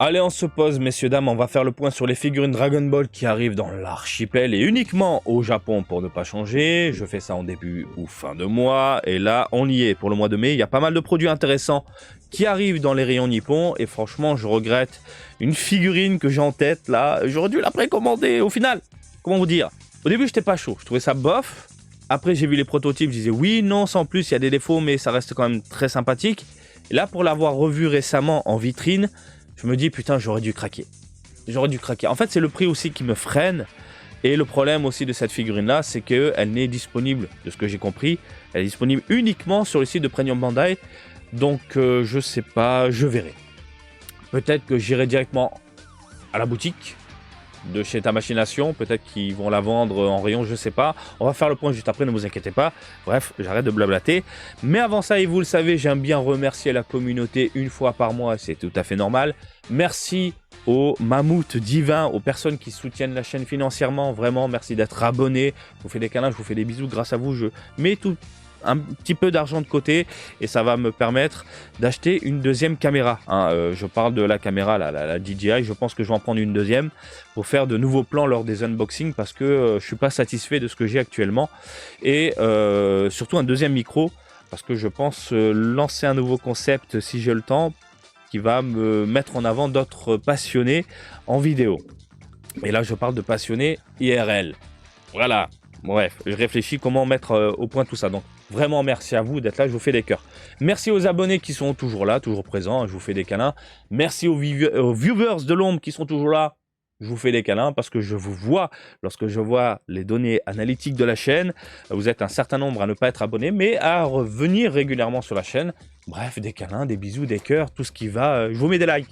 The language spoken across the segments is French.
Allez, on se pose, messieurs, dames, on va faire le point sur les figurines Dragon Ball qui arrivent dans l'archipel et uniquement au Japon pour ne pas changer. Je fais ça en début ou fin de mois et là, on y est pour le mois de mai. Il y a pas mal de produits intéressants qui arrivent dans les rayons nippons et franchement, je regrette une figurine que j'ai en tête là. J'aurais dû la précommander au final. Comment vous dire? Au début, j'étais pas chaud, je trouvais ça bof. Après, j'ai vu les prototypes, je disais oui, non, sans plus, il y a des défauts, mais ça reste quand même très sympathique. Et là, pour l'avoir revu récemment en vitrine, je me dis, putain, j'aurais dû craquer. J'aurais dû craquer. En fait, c'est le prix aussi qui me freine. Et le problème aussi de cette figurine-là, c'est qu'elle n'est disponible, de ce que j'ai compris, elle est disponible uniquement sur le site de Premium Bandai. Donc, je sais pas, je verrai. Peut-être que j'irai directement à la boutique de chez Tamachination, peut-être qu'ils vont la vendre en rayon, je sais pas. On va faire le point juste après, ne vous inquiétez pas. Bref, j'arrête de blablater. Mais avant ça, et vous le savez, j'aime bien remercier la communauté une fois par mois, c'est tout à fait normal. Merci aux mammouths divins, aux personnes qui soutiennent la chaîne financièrement. Vraiment, merci d'être abonnés. Je vous fais des câlins, je vous fais des bisous. Grâce à vous, je mets un petit peu d'argent de côté et ça va me permettre d'acheter une deuxième caméra. Je parle de la caméra, la DJI, je pense que je vais en prendre une deuxième pour faire de nouveaux plans lors des unboxings parce que je suis pas satisfait de ce que j'ai actuellement et surtout un deuxième micro parce que je pense lancer un nouveau concept si j'ai le temps qui va me mettre en avant d'autres passionnés en vidéo. Et là je parle de passionnés IRL. Voilà. Bref, je réfléchis comment mettre au point tout ça. Donc, vraiment, merci à vous d'être là. Je vous fais des cœurs. Merci aux abonnés qui sont toujours là, toujours présents. Je vous fais des câlins. Merci aux viewers de l'ombre qui sont toujours là. Je vous fais des câlins parce que je vous vois lorsque je vois les données analytiques de la chaîne. Vous êtes un certain nombre à ne pas être abonné, mais à revenir régulièrement sur la chaîne. Bref, des câlins, des bisous, des cœurs, tout ce qui va. Je vous mets des likes.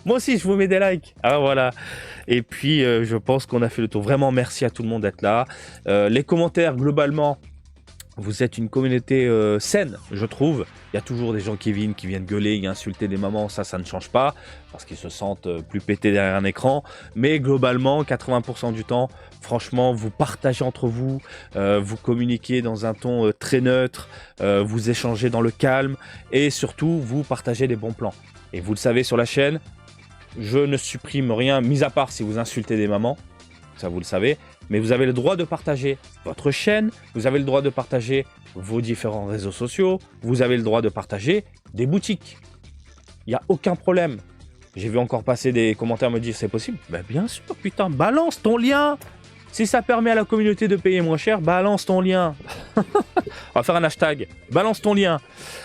Moi aussi, je vous mets des likes. Ah, voilà. Et puis, je pense qu'on a fait le tour. Vraiment, merci à tout le monde d'être là. Les commentaires, globalement, vous êtes une communauté saine, je trouve. Il y a toujours des gens qui viennent gueuler et insulter des mamans. Ça ne change pas parce qu'ils se sentent plus pétés derrière un écran. Mais globalement, 80% du temps, franchement, vous partagez entre vous, vous communiquez dans un ton très neutre, vous échangez dans le calme et surtout, vous partagez des bons plans. Et vous le savez sur la chaîne, je ne supprime rien, mis à part si vous insultez des mamans, ça vous le savez, mais vous avez le droit de partager votre chaîne, vous avez le droit de partager vos différents réseaux sociaux, vous avez le droit de partager des boutiques. Il n'y a aucun problème. J'ai vu encore passer des commentaires me dire c'est possible. Ben bien sûr, putain, balance ton lien. Si ça permet à la communauté de payer moins cher, balance ton lien. On va faire un hashtag. Balance ton lien.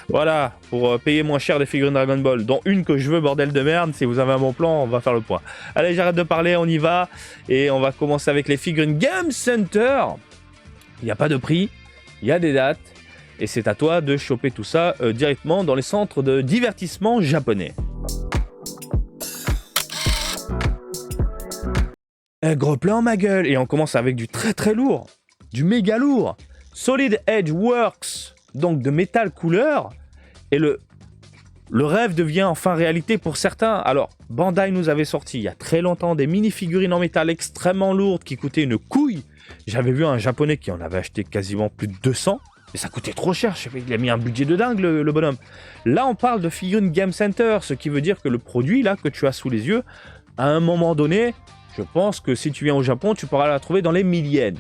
Voilà, pour payer moins cher des figurines Dragon Ball, dont une que je veux, bordel de merde. Si vous avez un bon plan, on va faire le point. Allez, j'arrête de parler, on y va. Et on va commencer avec les figurines Game Center. Il n'y a pas de prix, il y a des dates. Et c'est à toi de choper tout ça directement dans les centres de divertissement japonais. Un gros plan, ma gueule. Et on commence avec du très très lourd. Du méga lourd. Solid Edge Works. Donc de métal couleur. Et le rêve devient enfin réalité pour certains. Alors, Bandai nous avait sorti il y a très longtemps des mini-figurines en métal extrêmement lourdes qui coûtaient une couille. J'avais vu un japonais qui en avait acheté quasiment plus de 200. Mais ça coûtait trop cher. Il a mis un budget de dingue, le bonhomme. Là, on parle de figurines Game Center. Ce qui veut dire que le produit là que tu as sous les yeux, à un moment donné... Je pense que si tu viens au Japon, tu pourras la trouver dans les 1000 yens.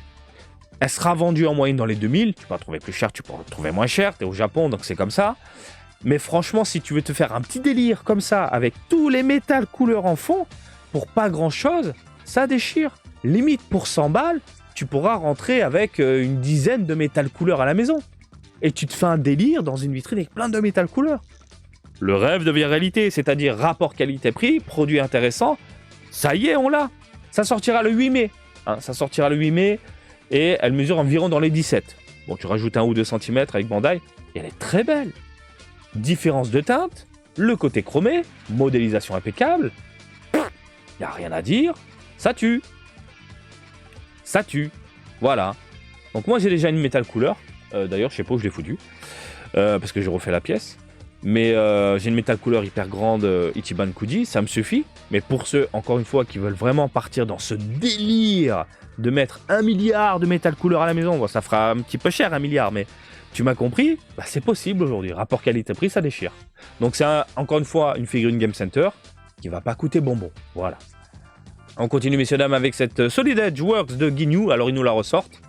Elle sera vendue en moyenne dans les 2000. Tu peux la trouver plus cher, tu peux la trouver moins cher. Tu es au Japon, donc c'est comme ça. Mais franchement, si tu veux te faire un petit délire comme ça, avec tous les métals couleurs en fond, pour pas grand-chose, ça déchire. Limite pour 100 balles, tu pourras rentrer avec une dizaine de métal couleurs à la maison. Et tu te fais un délire dans une vitrine avec plein de métal couleurs. Le rêve devient réalité, c'est-à-dire rapport qualité-prix, produit intéressant. Ça y est, on l'a. Ça sortira le 8 mai. Ça sortira le 8 mai et elle mesure environ dans les 17. Bon, tu rajoutes 1 ou 2 cm avec Bandai et elle est très belle. Différence de teinte, le côté chromé, modélisation impeccable. Il n'y a rien à dire. Ça tue. Ça tue. Voilà. Donc moi j'ai déjà une métal couleur. D'ailleurs, je sais pas où je l'ai foutu. Parce que j'ai refait la pièce. Mais j'ai une métal couleur hyper grande Ichiban Kuji, ça me suffit. Mais pour ceux, encore une fois, qui veulent vraiment partir dans ce délire de mettre 1 milliard de métal couleur à la maison, bon, ça fera un petit peu cher 1 milliard, mais tu m'as compris, bah, c'est possible aujourd'hui. Rapport qualité-prix, ça déchire. Donc c'est encore une fois une figurine Game Center qui va pas coûter bonbon. Voilà. On continue, messieurs dames, avec cette Solid Edge Works de Ginyu. Alors ils nous la ressortent.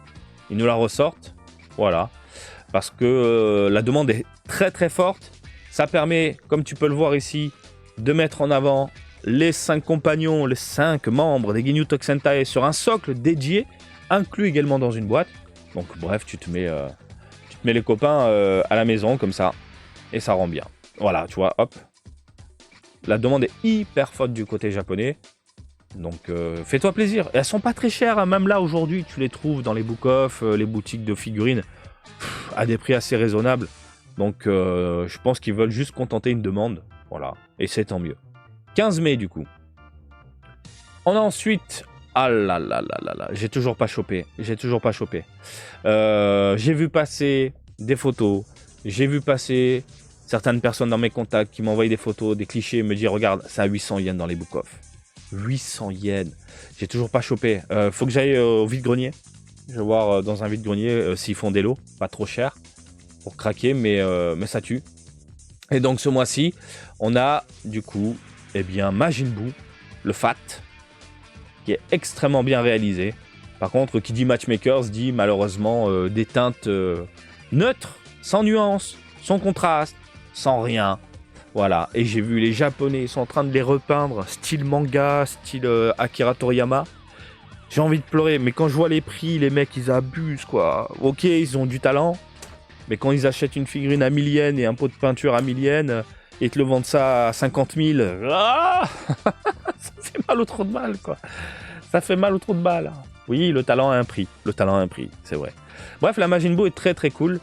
Voilà. Parce que la demande est très très forte. Ça permet, comme tu peux le voir ici, de mettre en avant les 5 compagnons, les 5 membres des Ginyu Tokusentai sur un socle dédié, inclus également dans une boîte. Donc bref, tu te mets les copains à la maison comme ça, et ça rend bien. Voilà, tu vois, hop. La demande est hyper forte du côté japonais. Donc fais-toi plaisir. Et elles sont pas très chères, hein. Même là aujourd'hui, tu les trouves dans les book-off, les boutiques de figurines, à des prix assez raisonnables. Donc je pense qu'ils veulent juste contenter une demande. Voilà. Et c'est tant mieux. 15 mai du coup. On a ensuite... Ah là là là là là. J'ai toujours pas chopé. J'ai vu passer des photos. J'ai vu passer certaines personnes dans mes contacts qui m'envoyaient des photos, des clichés, me dire regarde, c'est à 800 yens dans les book-off. 800 yens. J'ai toujours pas chopé. Faut que j'aille au vide-grenier. Je vais voir dans un vide-grenier s'ils font des lots. Pas trop cher. Pour craquer, mais ça tue. Et donc ce mois-ci, on a du coup, eh bien, Majin Buu, le Fat, qui est extrêmement bien réalisé. Par contre, qui dit Matchmakers dit malheureusement des teintes neutres, sans nuance, sans contraste, sans rien. Voilà. Et j'ai vu les Japonais, ils sont en train de les repeindre, style manga, style Akira Toriyama. J'ai envie de pleurer, mais quand je vois les prix, les mecs, ils abusent, quoi. Ok, ils ont du talent. Mais quand ils achètent une figurine à 1000 yens et un pot de peinture à 1000 yens et te le vendent ça à 50 000, ça fait mal au trou de balle, quoi. Ça fait mal au trou de balle. Oui, le talent a un prix. C'est vrai. Bref, la Majin Buu est très très cool.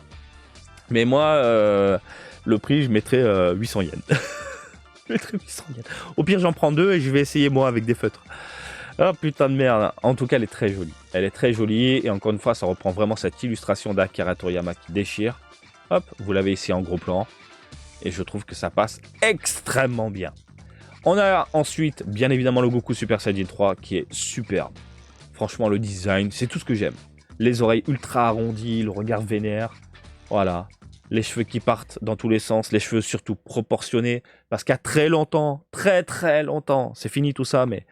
Mais moi, le prix, je mettrais 800 yens. Je mettrais 800 yens. Au pire, j'en prends 2 et je vais essayer moi avec des feutres. Oh putain de merde. En tout cas, elle est très jolie. Elle est très jolie. Et encore une fois, ça reprend vraiment cette illustration d'Akira Toriyama qui déchire. Hop, vous l'avez ici en gros plan. Et je trouve que ça passe extrêmement bien. On a ensuite, bien évidemment, le Goku Super Saiyan 3 qui est superbe. Franchement, le design, c'est tout ce que j'aime. Les oreilles ultra arrondies, le regard vénère. Voilà. Les cheveux qui partent dans tous les sens. Les cheveux surtout proportionnés. Parce qu'à très longtemps, très longtemps, c'est fini tout ça, mais...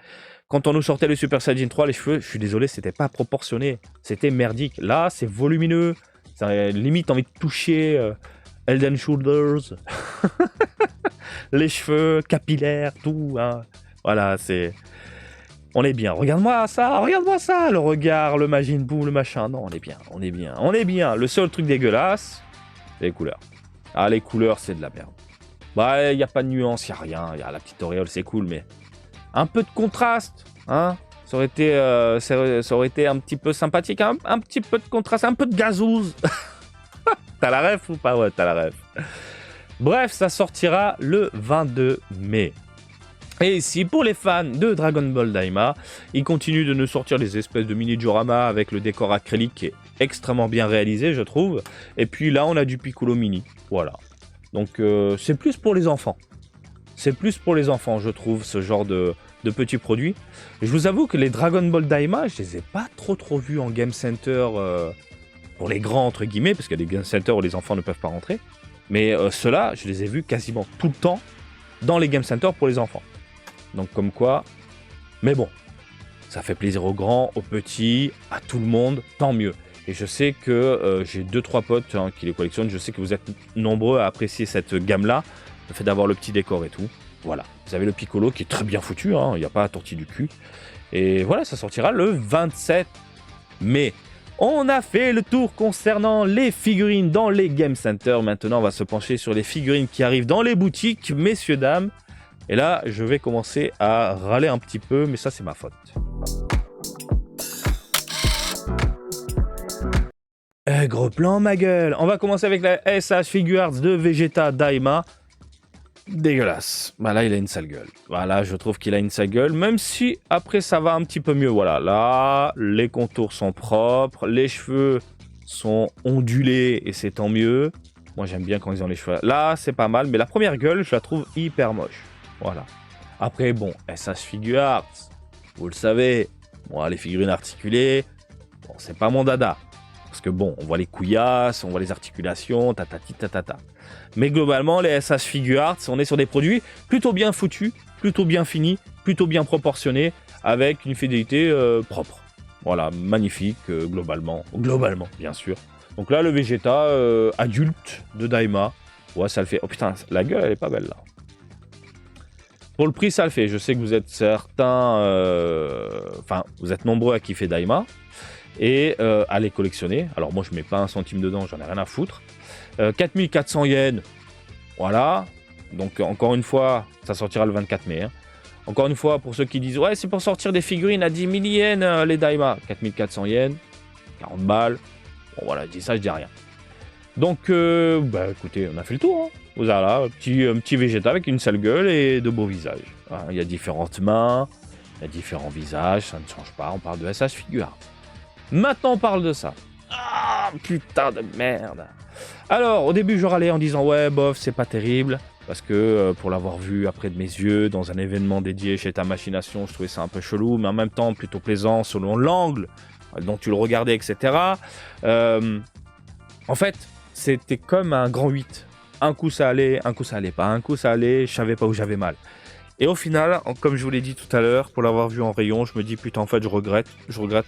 Quand on nous sortait le Super Saiyan 3, les cheveux, je suis désolé, c'était pas proportionné. C'était merdique. Là, c'est volumineux. Ça limite envie de toucher Head & Shoulders. Les cheveux capillaires, tout. Hein. Voilà, c'est... On est bien. Regarde-moi ça. Le regard, le Majin Buu, le machin. Non, on est bien. Le seul truc dégueulasse, c'est les couleurs. Ah, les couleurs, c'est de la merde. Bah, il n'y a pas de nuance, il n'y a rien. Il y a la petite auréole, c'est cool, mais... Un peu de contraste, hein. Ça aurait été un petit peu sympathique, un petit peu de contraste, un peu de gazouze. T'as la ref ou pas? Ouais, t'as la ref. Bref, ça sortira le 22 mai. Et ici, pour les fans de Dragon Ball Daima, ils continuent de nous sortir des espèces de mini diorama avec le décor acrylique qui est extrêmement bien réalisé, je trouve. Et puis là, on a du Piccolo mini. Voilà. Donc, c'est plus pour les enfants. Je trouve, ce genre de petits produits. Je vous avoue que les Dragon Ball Daima, je les ai pas trop vus en Game Center pour les grands, entre guillemets, parce qu'il y a des Game Center où les enfants ne peuvent pas rentrer. Mais ceux-là, je les ai vus quasiment tout le temps dans les Game Center pour les enfants. Donc comme quoi... Mais bon, ça fait plaisir aux grands, aux petits, à tout le monde, tant mieux. Et je sais que j'ai 2-3 potes qui les collectionnent. Je sais que vous êtes nombreux à apprécier cette gamme-là. Le fait d'avoir le petit décor et tout. Voilà. Vous avez le Piccolo qui est très bien foutu. Il n'y a pas à tortiller du cul. Et voilà, ça sortira le 27 mai. On a fait le tour concernant les figurines dans les Game Center. Maintenant, on va se pencher sur les figurines qui arrivent dans les boutiques, messieurs, dames. Et là, je vais commencer à râler un petit peu, mais ça, c'est ma faute. Gros plan, ma gueule. On va commencer avec la SH Figuarts de Vegeta Daima. Dégueulasse. Bah là, il a une sale gueule. Voilà, je trouve qu'il a une sale gueule, même si après ça va un petit peu mieux. Voilà, là, les contours sont propres, les cheveux sont ondulés et c'est tant mieux. Moi, j'aime bien quand ils ont les cheveux. Là, c'est pas mal, mais la première gueule, je la trouve hyper moche. Voilà. Après, bon, SH Figuarts, vous le savez. Moi, les figurines articulées, bon, c'est pas mon dada. Parce que bon, on voit les couillasses, on voit les articulations, tatati tatata. Mais globalement, les SH Figuarts, on est sur des produits plutôt bien foutus, plutôt bien finis, plutôt bien proportionnés, avec une fidélité propre. Voilà, magnifique, globalement, bien sûr. Donc là, le Vegeta adulte de Daima, ouais, ça le fait. Oh putain, la gueule, elle est pas belle, là. Pour le prix, ça le fait. Je sais que vous êtes certains... Enfin, vous êtes nombreux à kiffer Daima et à les collectionner. Alors moi, je mets pas un centime dedans, j'en ai rien à foutre. 4400 yens, voilà. Donc encore une fois, ça sortira le 24 mai. Hein. Encore une fois, pour ceux qui disent « Ouais, c'est pour sortir des figurines à 10 000 yens, les Daima. » 4400 yens, 40 balles. Bon voilà, je dis ça, je dis rien. Donc, bah écoutez, on a fait le tour. Hein. Vous avez là, un petit Vegeta avec une sale gueule et de beaux visages. Voilà, il y a différentes mains, il y a différents visages, ça ne change pas, on parle de SH Figuarts. Maintenant, on parle de ça. Ah, putain de merde. Alors, au début, je râlais en disant « Ouais, bof, c'est pas terrible. » Parce que pour l'avoir vu après de mes yeux, dans un événement dédié chez Ta Machination, je trouvais ça un peu chelou, mais en même temps plutôt plaisant selon l'angle dont tu le regardais, etc. En fait, c'était comme un grand 8. Un coup ça allait pas. Un coup ça allait, je savais pas où j'avais mal. Et au final, comme je vous l'ai dit tout à l'heure, pour l'avoir vu en rayon, je me dis putain en fait je regrette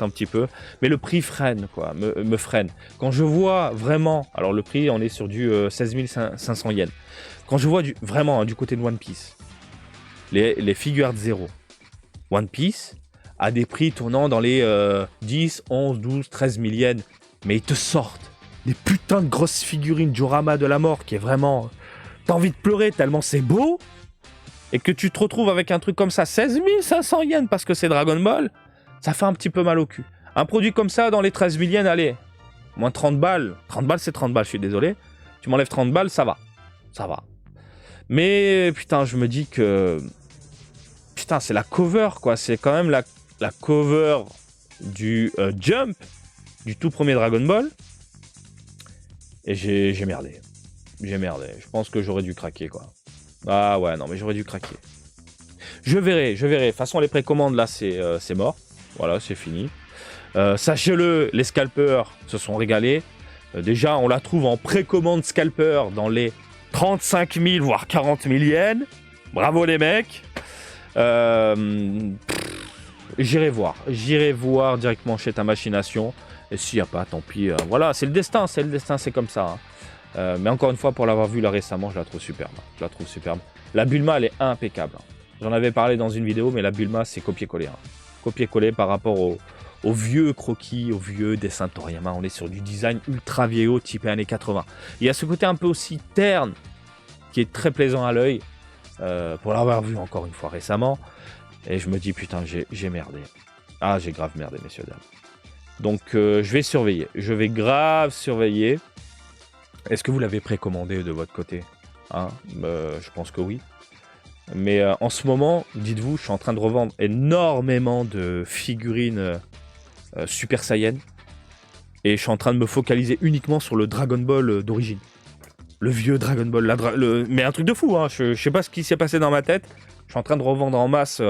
un petit peu. Mais le prix freine quoi, me freine. Quand je vois vraiment, alors le prix on est sur du 16 500 yens. Quand je vois vraiment hein, du côté de One Piece, les Figuarts 0, One Piece a des prix tournant dans les 10, 11, 12, 13 000 yens. Mais ils te sortent des putains de grosses figurines Diorama de la mort qui est vraiment... T'as envie de pleurer tellement c'est beau. Et que tu te retrouves avec un truc comme ça, 16 500 yens parce que c'est Dragon Ball, ça fait un petit peu mal au cul. Un produit comme ça dans les 13 000 yens, allez, moins 30 balles. 30 balles c'est 30 balles, je suis désolé. Tu m'enlèves 30 balles, ça va. Ça va. Mais putain, je me dis que... Putain, c'est la cover quoi, c'est quand même la cover du Jump, du tout premier Dragon Ball. Et j'ai merdé. J'ai merdé. Je pense que j'aurais dû craquer, quoi. Ah ouais, non, mais j'aurais dû craquer. Je verrai. De toute façon, les précommandes, là, c'est mort. Voilà, c'est fini. Sachez-le, les scalpers se sont régalés. Déjà, on la trouve en précommande scalper dans les 35 000, voire 40 000 yens. Bravo, les mecs. J'irai voir directement chez Ta Machination. Et s'il n'y a pas, tant pis. Voilà, c'est le destin, c'est comme ça. Hein. Mais encore une fois, pour l'avoir vu là récemment, je la trouve superbe. La Bulma, elle est impeccable. Hein. J'en avais parlé dans une vidéo, mais la Bulma, c'est copier-coller. Hein. Copier-coller par rapport au vieux croquis, au vieux dessin de Toriyama. On est sur du design ultra vieillot, type années 80. Il y a ce côté un peu aussi terne, qui est très plaisant à l'œil. Pour l'avoir vu encore une fois récemment. Et je me dis, putain, j'ai merdé. Ah, j'ai grave merdé, messieurs, dames. Donc, je vais surveiller. Je vais grave surveiller. Est-ce que vous l'avez précommandé de votre côté hein je pense que oui. Mais en ce moment, dites-vous, je suis en train de revendre énormément de figurines Super Saiyan. Et je suis en train de me focaliser uniquement sur le Dragon Ball d'origine. Le vieux Dragon Ball. Mais un truc de fou, hein. Je sais pas ce qui s'est passé dans ma tête. Je suis en train de revendre en masse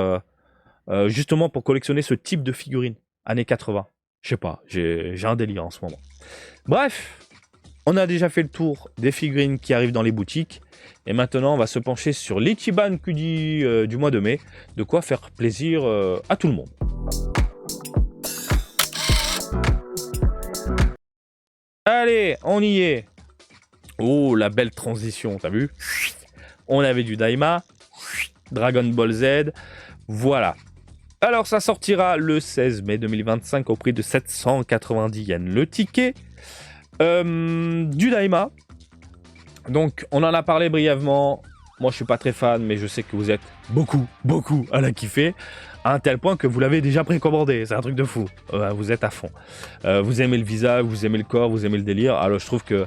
justement pour collectionner ce type de figurines. Années 80. Je sais pas, j'ai un délire en ce moment. Bref, on a déjà fait le tour des figurines qui arrivent dans les boutiques. Et maintenant, on va se pencher sur l'Ichiban QD du mois de mai. De quoi faire plaisir à tout le monde. Allez, on y est. Oh, la belle transition, t'as vu? On avait du Daima, Dragon Ball Z, voilà. Alors, ça sortira le 16 mai 2025 au prix de 790 yens le ticket. Du Daima. Donc, on en a parlé brièvement. Moi, je suis pas très fan, mais je sais que vous êtes beaucoup à la kiffer. À un tel point que vous l'avez déjà précommandé. C'est un truc de fou. Vous êtes à fond. Vous aimez le visage, vous aimez le corps, vous aimez le délire. Alors, je trouve que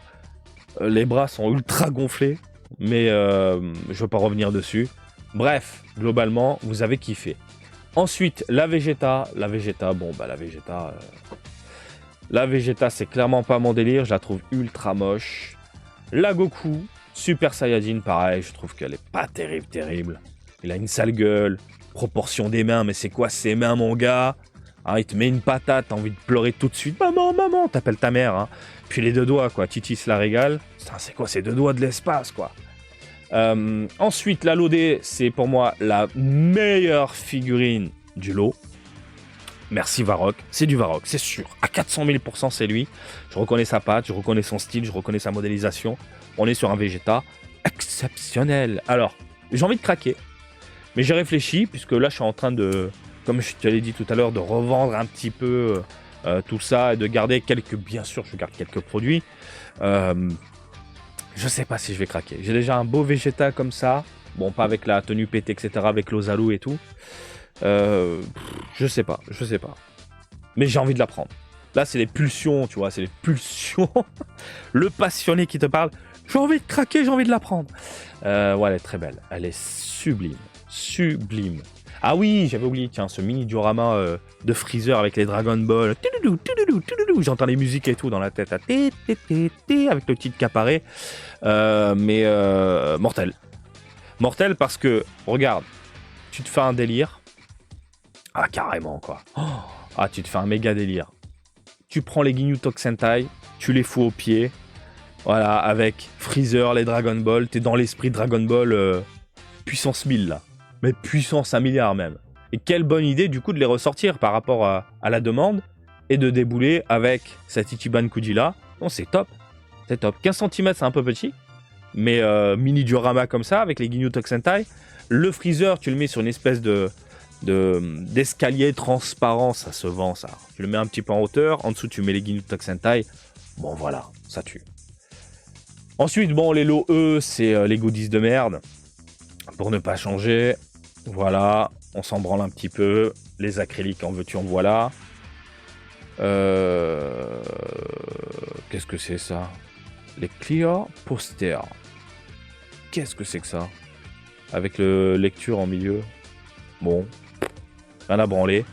les bras sont ultra gonflés. Mais je ne veux pas revenir dessus. Bref, globalement, vous avez kiffé. Ensuite, la Vegeta, bon, bah la Vegeta, c'est clairement pas mon délire, je la trouve ultra moche. La Goku, Super Saiyajin, pareil, je trouve qu'elle est pas terrible. Il a une sale gueule, proportion des mains, mais c'est quoi ces mains, mon gars? Il te met une patate, t'as envie de pleurer tout de suite. Maman, t'appelles ta mère. Hein. Puis les 2 doigts, quoi. Titi se la régale. Putain, c'est quoi ces 2 doigts de l'espace, quoi. Ensuite, la Lodé, c'est pour moi la meilleure figurine du lot. Merci Varrock, c'est du Varrock, c'est sûr. À 400 000%, c'est lui. Je reconnais sa patte, je reconnais son style, je reconnais sa modélisation. On est sur un Vegeta exceptionnel. Alors, j'ai envie de craquer. Mais j'ai réfléchi, puisque là, je suis en train de, comme je te l'ai dit tout à l'heure, de revendre un petit peu tout ça et de garder quelques... Bien sûr, je garde quelques produits. Je sais pas si je vais craquer. J'ai déjà un beau Vegeta comme ça. Bon, pas avec la tenue pétée, etc., avec l'Ozaru et tout. Je sais pas. Mais j'ai envie de la prendre. Là, c'est les pulsions, tu vois, c'est les pulsions. Le passionné qui te parle. J'ai envie de craquer, j'ai envie de la prendre. Ouais, elle est très belle. Elle est sublime. Ah oui, j'avais oublié, tiens, ce mini diorama de Freezer avec les Dragon Ball. J'entends les musiques et tout dans la tête. Avec le titre qui apparaît. Mortel. Mortel parce que, regarde, tu te fais un délire. Ah, carrément, quoi. Ah, tu te fais un méga délire. Tu prends les Ginyu Tokusentai, tu les fous au pied. Voilà, avec Freezer, les Dragon Ball. T'es dans l'esprit Dragon Ball puissance 1000, là. Mais puissance 1 milliard, même. Et quelle bonne idée, du coup, de les ressortir par rapport à la demande et de débouler avec cette Ichiban Kuji-là. Non, c'est top. C'est top. 15 cm, c'est un peu petit. Mais mini diorama comme ça, avec les Ginyu Tokusentai. Le Freezer, tu le mets sur une espèce d'escalier transparent, ça se vend, ça. Tu le mets un petit peu en hauteur. En dessous, tu mets les Ginyu Tokusentai. Bon, voilà, ça tue. Ensuite, bon, les lots E, c'est les goodies de merde. Pour ne pas changer. Voilà, on s'en branle un petit peu. Les acryliques, en veux-tu, en voilà. Qu'est-ce que c'est ça? Les clear posters. Qu'est-ce que c'est que ça? Avec le lecture en milieu. Bon, rien à branler.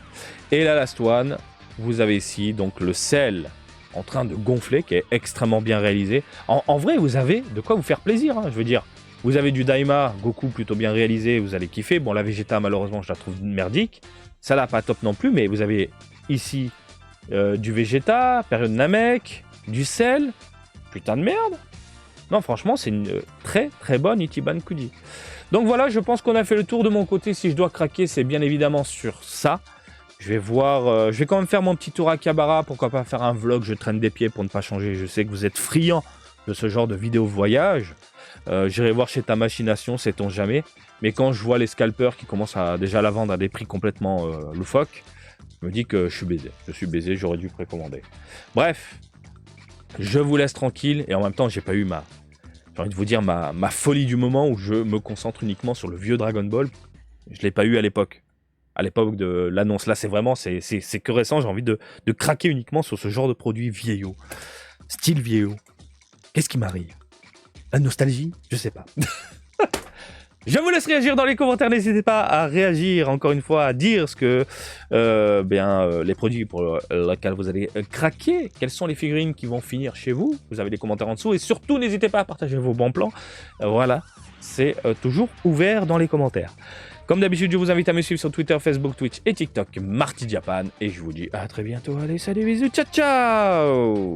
Et la last one, vous avez ici donc le sel en train de gonfler, qui est extrêmement bien réalisé. En vrai, vous avez de quoi vous faire plaisir, hein, je veux dire. Vous avez du Daima, Goku plutôt bien réalisé, vous allez kiffer. Bon, la Vegeta, malheureusement, je la trouve merdique. Ça là, pas top non plus, mais vous avez ici du Vegeta, période Namek, du sel. Putain de merde. Non, franchement, c'est une très très bonne Ichiban Kuji. Donc voilà, je pense qu'on a fait le tour de mon côté. Si je dois craquer, c'est bien évidemment sur ça. Je vais voir, je vais quand même faire mon petit tour à Kabara. Pourquoi pas faire un vlog, je traîne des pieds pour ne pas changer. Je sais que vous êtes friands de ce genre de vidéo voyage. J'irai voir chez ta machination, sait-on jamais. Mais quand je vois les scalpers qui commencent à déjà la vendre à des prix complètement loufoques, je me dis que je suis baisé. Je suis baisé, j'aurais dû précommander. Bref, je vous laisse tranquille. Et en même temps, j'ai pas eu j'ai envie de vous dire ma folie du moment où je me concentre uniquement sur le vieux Dragon Ball. Je l'ai pas eu à l'époque. À l'époque de l'annonce. Là, c'est vraiment, c'est que récent. J'ai envie de craquer uniquement sur ce genre de produit vieillot. Style vieillot. Qu'est-ce qui m'arrive? La nostalgie? Je sais pas. Je vous laisse réagir dans les commentaires. N'hésitez pas à réagir, encore une fois, à dire ce que les produits pour lesquels vous allez craquer. Quelles sont les figurines qui vont finir chez vous? Vous avez des commentaires en dessous. Et surtout, n'hésitez pas à partager vos bons plans. Voilà, c'est toujours ouvert dans les commentaires. Comme d'habitude, je vous invite à me suivre sur Twitter, Facebook, Twitch et TikTok, Marty Japan. Et je vous dis à très bientôt. Allez, salut, bisous, ciao, ciao!